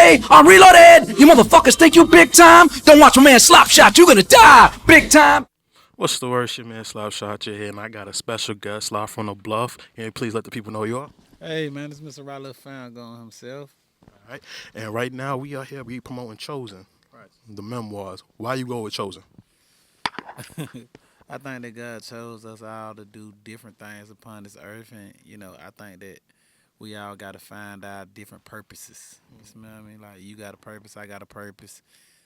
Hey, I'm reloaded. You motherfuckers think you big time? Don't watch my man slop shot. You gonna die big time. What's the word, your man Slap Shot here, and I got a special guest live from the Bluff. Can you please let the people know who you are? Hey man, this Mr. Ralo found going himself. All right. And right now we are here, we promoting Chosen, Right. the memoirs. Why you go with Chosen? I think that God chose us all to do different things upon this earth, and I think that we all got to find our different purposes. You smell what I mean? Like you got a purpose, I got a purpose.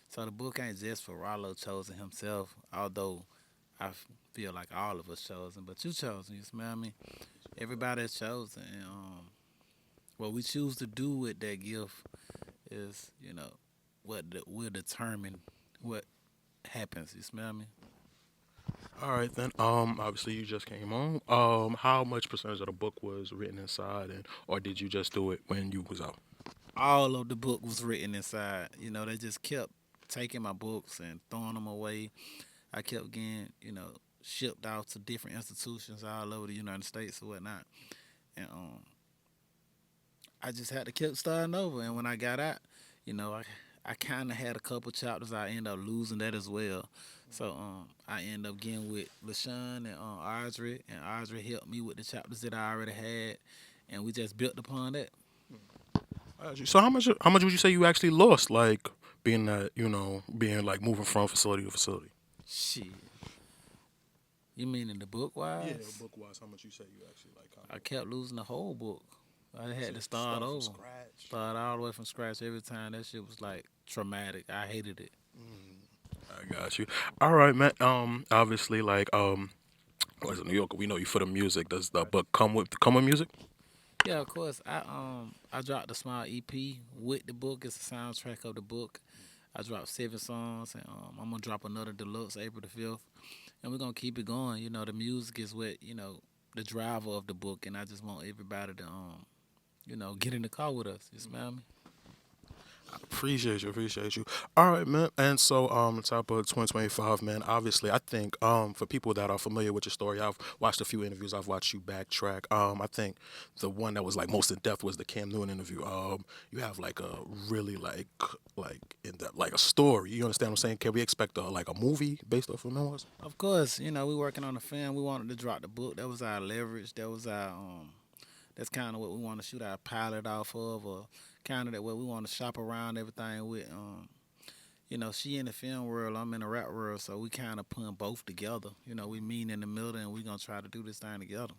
So the book ain't just for Rallo chosen himself, although feel like all of us chosen, but you chosen. You smell me? Everybody is chosen, and what we choose to do with that gift is, will determine what happens. You smell me? All right then. Obviously you just came on. How much percentage of the book was written inside, and or did you just do it when you was out? All of the book was written inside. They just kept taking my books and throwing them away. I kept getting, shipped out to different institutions all over the United States or whatnot. And I just had to keep starting over. And when I got out, I kind of had a couple chapters. I ended up losing that as well. So I ended up getting with LaShawn and Audrey, and Audrey helped me with the chapters that I already had, and we just built upon that. So how much would you say you actually lost, like being that being like moving from facility to facility? Shit. You mean in the book Yeah, wise? book wise, how much you say you actually like kind I kept losing the whole book. I had to start start from over. scratch. Start all the way from scratch every time. That shit was like traumatic. I hated it. I got you. All right, man. Obviously, like, as a New Yorker, we know you for the music. Does the book come with music? Yeah, of course. I dropped a small EP with the book. It's a soundtrack of the book. I dropped 7 songs, and I'm gonna drop another deluxe April the 5th, and we're gonna keep it going. The music is what the driver of the book, and I just want everybody to get in the car with us. You smell me? Appreciate you. All right, man. And so, top of 2025, man. Obviously, I think, for people that are familiar with your story, I've watched a few interviews. I've watched you backtrack. I think the one that was like most in depth was the Cam Newton interview. You have like a really like in depth like a story. You understand what I'm saying? Can we expect like a movie based off of memoirs? Of course, we working on the film. We wanted to drop the book. That was our leverage. That was our That's kind of what we want to shoot our pilot off of, or kind of that what we want to shop around everything with. She in the film world, I'm in the rap world, so we kind of putting both together. We meet in the middle, and we gonna try to do this thing together.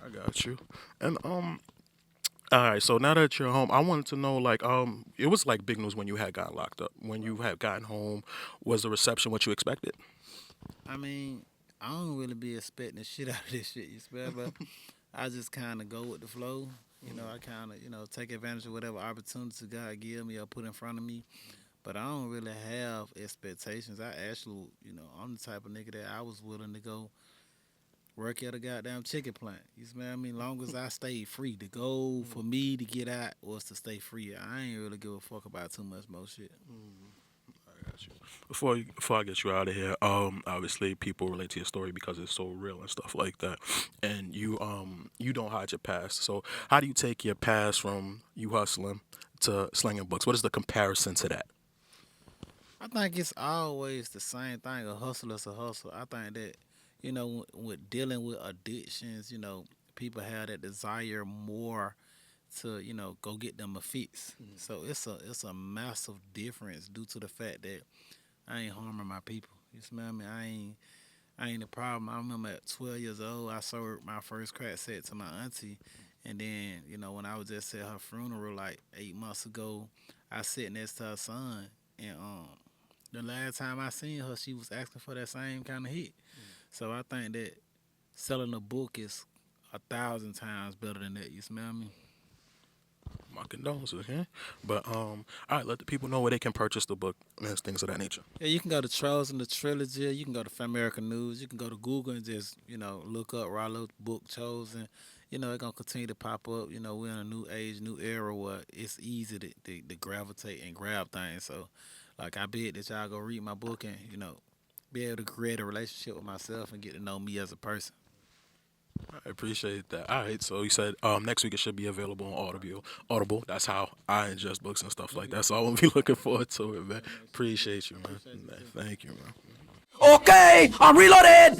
I got you. And all right, so now that you're home, I wanted to know, like, it was like big news when you had gotten locked up. When you had gotten home, was the reception what you expected? I mean, I don't really be expecting the shit out of this shit, you spell, but I just kind of go with the flow. I kind of take advantage of whatever opportunity God give me or put in front of me. But I don't really have expectations. I actually, I'm the type of nigga that I was willing to go work at a goddamn chicken plant. You smell what I mean? Long as I stay free. The goal for me to get out was to stay free. I ain't really give a fuck about too much more shit. I got you. Before I get you out of here, obviously people relate to your story because it's so real and stuff like that, and you don't hide your past. So how do you take your past from you hustling to slinging books? What is the comparison to that? I think it's always the same thing. A hustle is a hustle. I think that, with dealing with addictions, people have that desire more to, go get them a fix. So it's a massive difference due to the fact that I ain't harming my people. You smell me? I ain't the problem. I remember at 12 years old, I sold my first crack set to my auntie, and then when I was just at her funeral like 8 months ago, I sat next to her son, and the last time I seen her, she was asking for that same kind of hit. So I think that selling a book is 1,000 times better than that. You smell me? My condolences, okay? But all right, let the people know where they can purchase the book and things of that nature. Yeah, you can go to Trolls and the Trilogy. You can go to Famerica News. You can go to Google and just look up Rollo book Chosen. It's gonna continue to pop up. We're in a new age, new era where it's easy to gravitate and grab things. So, like, I bet that y'all go read my book and be able to create a relationship with myself and get to know me as a person. I appreciate that. All right, so you said next week it should be available on Audible. Audible. That's how I ingest books and stuff like that. So I'm gonna be looking forward to it, man. Appreciate you, man. Thank you, man. Okay, I'm reloaded.